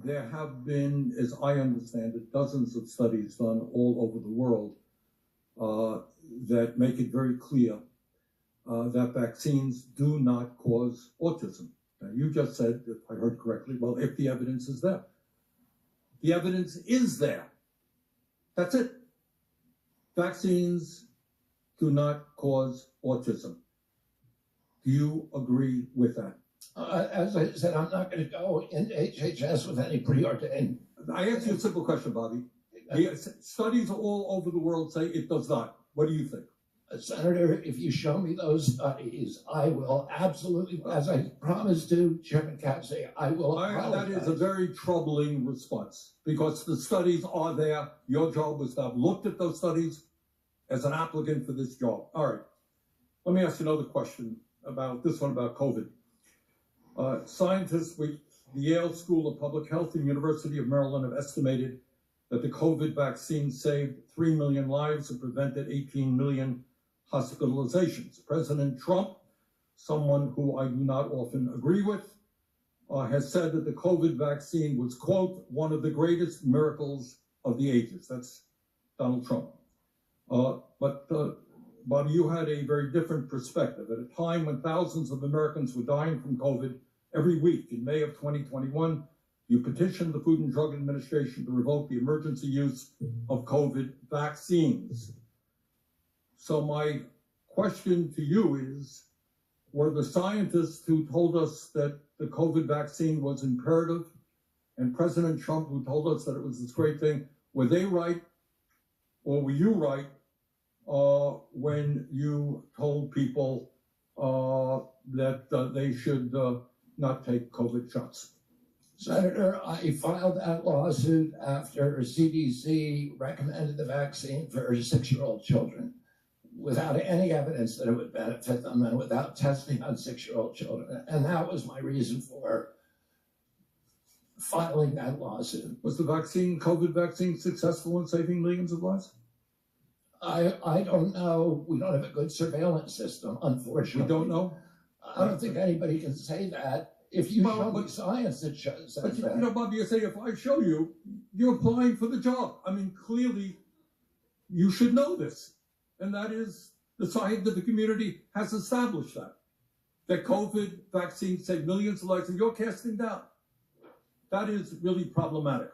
there have been, as I understand it, dozens of studies done all over the world that make it very clear that vaccines do not cause autism. Now, you just said, if I heard correctly, well, if the evidence is there. The evidence is there. That's it. Vaccines do not cause autism. Do you agree with that? As I said, I'm not going to go into HHS with any preordained. I asked you a simple question, Bobby. Studies all over the world say it does not. What do you think? Senator, if you show me those studies, I will absolutely, as I promised to Chairman Cassidy, I will apologize. That is a very troubling response because the studies are there. Your job was to have looked at those studies as an applicant for this job. All right. Let me ask you another question about this one about COVID. Scientists with the Yale School of Public Health and University of Maryland have estimated that the COVID vaccine saved 3 million lives and prevented 18 million hospitalizations. President Trump, someone who I do not often agree with, has said that the COVID vaccine was, quote, one of the greatest miracles of the ages. That's Donald Trump. But Bobby, you had a very different perspective. At a time when thousands of Americans were dying from COVID every week in May of 2021, you petitioned the Food and Drug Administration to revoke the emergency use of COVID vaccines. So my question to you is, were the scientists who told us that the COVID vaccine was imperative and President Trump who told us that it was this great thing, were they right or were you right when you told people that they should not take COVID shots? Senator, I filed that lawsuit after CDC recommended the vaccine for 6-year-old children without any evidence that it would benefit them and without testing on 6-year-old children. And that was my reason for filing that lawsuit. Was the COVID vaccine, successful in saving millions of lives? I don't know. We don't have a good surveillance system, unfortunately. We don't know? I don't think anybody can say that. If you show me science that shows that. But you know, Bobby, you say, if I show you, you're applying for the job. I mean, clearly, you should know this. And that is, the scientific community has established that COVID vaccine saved millions of lives, and you're casting doubt. That is really problematic.